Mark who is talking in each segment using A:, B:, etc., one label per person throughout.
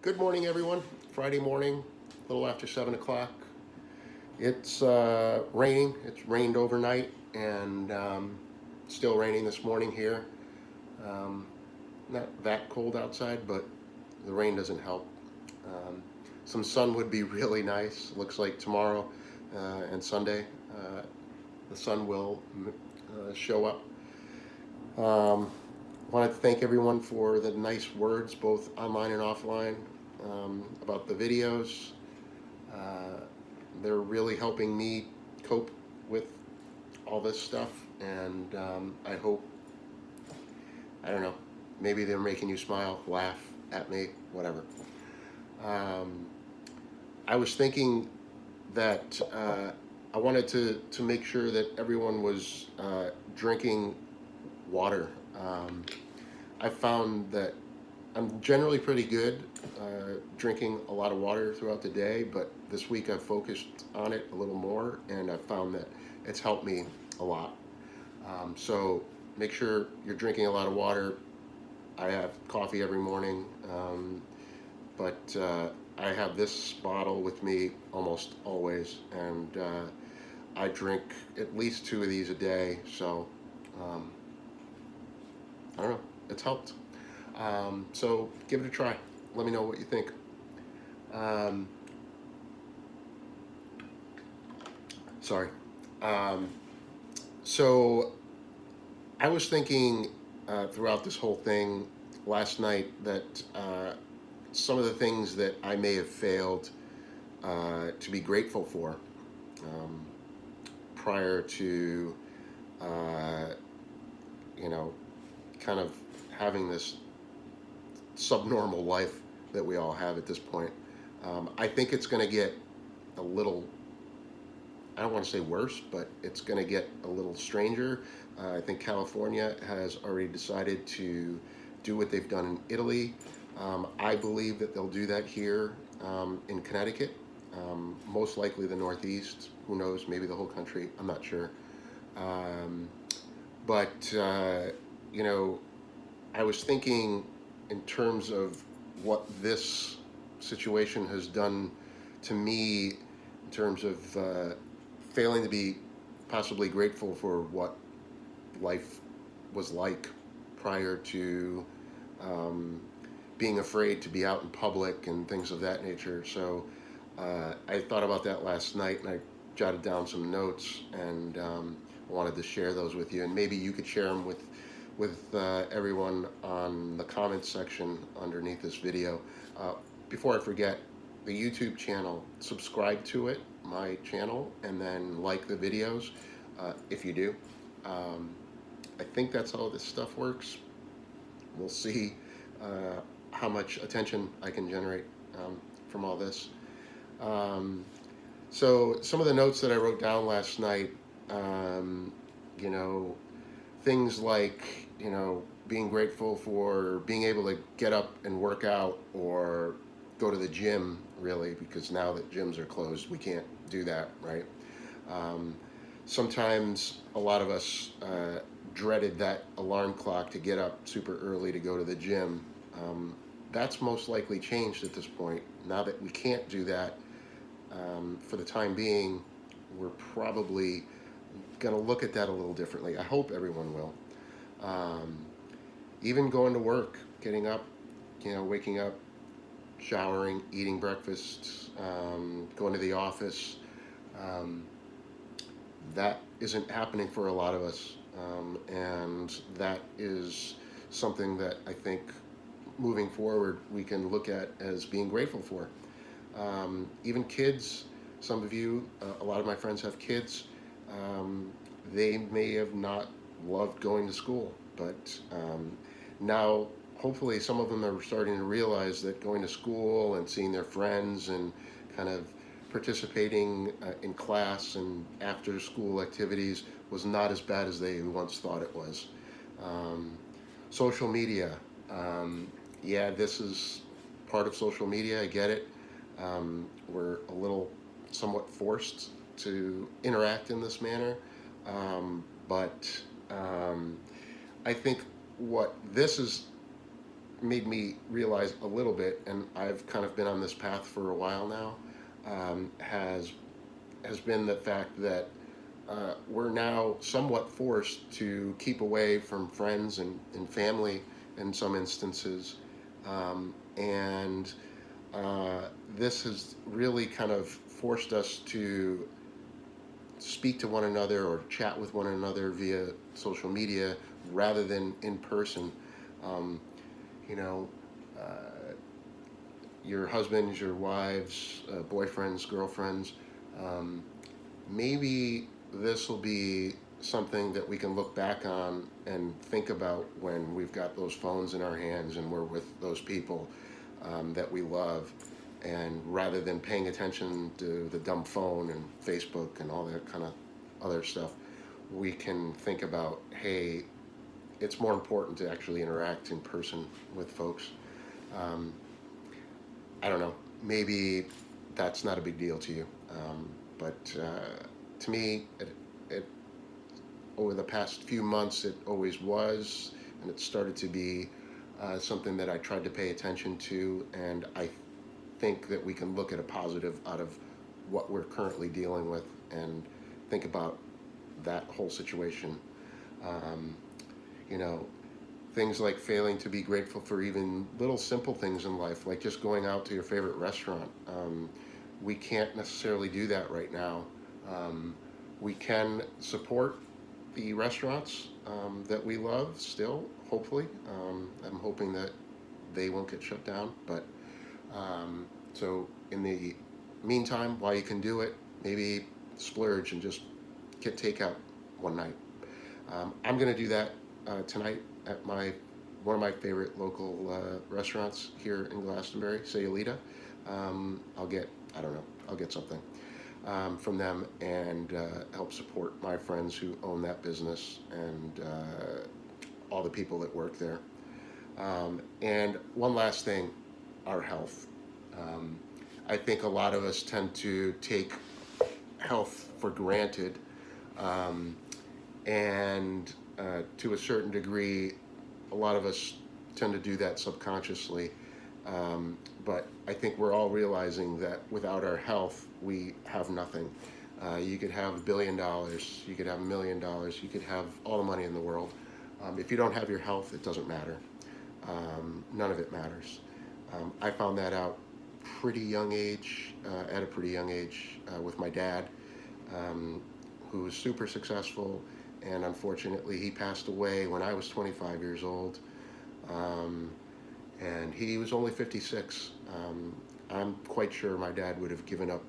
A: Good morning, everyone. Friday morning, a little after 7 o'clock. It's raining. It's rained overnight and still raining this morning here. Um, Not that cold outside, but the rain doesn't help. Um, some sun would be really nice. Looks like tomorrow and Sunday the sun will show up. Um, Wanted to thank everyone for the nice words, both online and offline, about the videos. Uh, they're really helping me cope with all this stuff, and I hope, I don't know, maybe they're making you smile, laugh at me, whatever. Um, I was thinking that I wanted to make sure that everyone was drinking water. I found that I'm generally pretty good drinking a lot of water throughout the day, but this week I've focused on it a little more, and I've found that it's helped me a lot. So make sure you're drinking a lot of water. I have coffee every morning, but I have this bottle with me almost always, and I drink at least two of these a day. So um, I don't know, it's helped. So give it a try. Let me know what you think. Um, Sorry. Um, so I was thinking throughout this whole thing last night that some of the things that I may have failed to be grateful for um, prior to, uh, you know, kind of having this subnormal life that we all have at this point. I think it's going to get a little, I don't want to say worse, but it's going to get a little stranger. I think California has already decided to do what they've done in Italy. I believe that they'll do that here in Connecticut, most likely the Northeast. Who knows? Maybe the whole country. I'm not sure. Um, but you know, I was thinking in terms of what this situation has done to me in terms of failing to be possibly grateful for what life was like prior to um, being afraid to be out in public and things of that nature. So I thought about that last night, and I jotted down some notes, and wanted to share those with you. And maybe you could share them with everyone on the comments section underneath this video. Uh, Before I forget, the YouTube channel, subscribe to it, my channel, and then like the videos if you do. Um, I think that's how this stuff works. We'll see uh, how much attention I can generate from all this. Um, so, some of the notes that I wrote down last night, um, you know, things like, being grateful for being able to get up and work out or go to the gym, really, because now that gyms are closed, we can't do that, right? Um, Sometimes a lot of us dreaded that alarm clock to get up super early to go to the gym. Um, that's most likely changed at this point. Now that we can't do that for the time being, we're probably going to look at that a little differently. I hope everyone will. Um, Even going to work, getting up, waking up, showering, eating breakfast, going to the office. Um, that isn't happening for a lot of us. And that is something that I think moving forward we can look at as being grateful for. Even kids, some of you, a lot of my friends have kids. Um, they may have not loved going to school, but now hopefully some of them are starting to realize that going to school and seeing their friends and kind of participating in class and after school activities was not as bad as they once thought it was. Um, Social media, yeah, this is part of social media, I get it. We're a little somewhat forced to interact in this manner, but I think what this is made me realize a little bit, and I've kind of been on this path for a while now, has been the fact that we're now somewhat forced to keep away from friends and family in some instances, and this has really kind of forced us to speak to one another or chat with one another via social media rather than in person. Um, you know, uh, your husbands, your wives, boyfriends, girlfriends. Um, Maybe this will be something that we can look back on and think about when we've got those phones in our hands and we're with those people that we love. And rather than paying attention to the dumb phone and Facebook and all that kind of other stuff, we can think about, hey, it's more important to actually interact in person with folks. Um, I don't know. Maybe that's not a big deal to you, but to me, it over the past few months, it always was, and it started to be something that I tried to pay attention to, and I think that we can look at a positive out of what we're currently dealing with and think about that whole situation. Um, you know, things like failing to be grateful for even little simple things in life, like just going out to your favorite restaurant. We can't necessarily do that right now. Um, we can support the restaurants that we love still, hopefully. I'm hoping that they won't get shut down. But so in the meantime, while you can do it, maybe splurge and just get takeout one night. I'm going to do that tonight at my one of my favorite local restaurants here in Glastonbury, Sayulita. I'll get, I don't know, I'll get something from them and help support my friends who own that business and all the people that work there. And one last thing, our health. Um, I think a lot of us tend to take health for granted, um, and to a certain degree, a lot of us tend to do that subconsciously. But I think we're all realizing that without our health, we have nothing. You could have $1 billion, you could have $1 million, you could have all the money in the world. If you don't have your health, it doesn't matter. None of it matters. I found that out pretty young age, at a pretty young age, with my dad, um, who was super successful, and unfortunately, he passed away when I was 25 years old. Um, and he was only 56. I'm quite sure my dad would have given up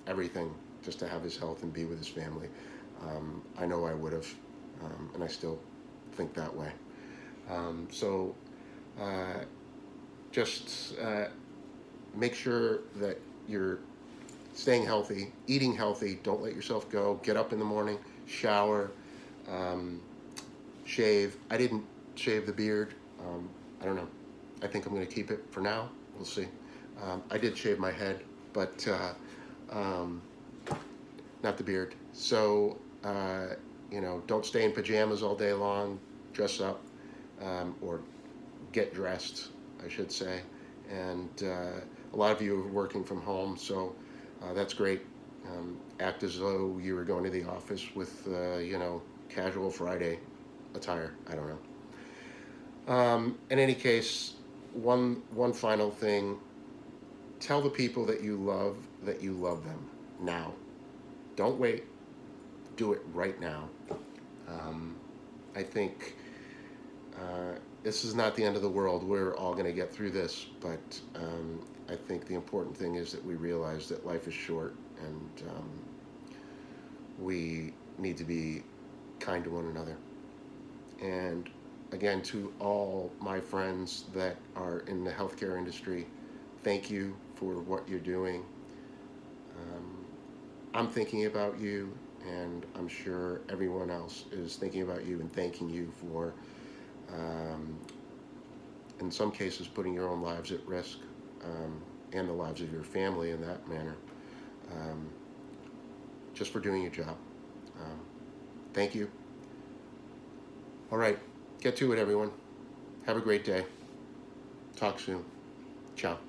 A: everything just to have his health and be with his family. I know I would have, and I still think that way. So uh, just make sure that you're staying healthy, eating healthy. Don't let yourself go. Get up in the morning, shower, um, shave. I didn't shave the beard. I don't know. I think I'm going to keep it for now. We'll see. I did shave my head, but um, not the beard. So, don't stay in pajamas all day long. Dress up, or get dressed, I should say. And a lot of you are working from home, so that's great. Act as though you were going to the office with, casual Friday attire. I don't know. In any case, one final thing: tell the people that you love them now. Don't wait. Do it right now. Um, I think this is not the end of the world. We're all going to get through this, but I think the important thing is that we realize that life is short, and we need to be kind to one another. And again, to all my friends that are in the healthcare industry, thank you for what you're doing. Um, I'm thinking about you, and I'm sure everyone else is thinking about you and thanking you for, um, in some cases, putting your own lives at risk, and the lives of your family in that manner, um, just for doing your job. Um, Thank you. All right, get to it, everyone. Have a great day. Talk soon. Ciao.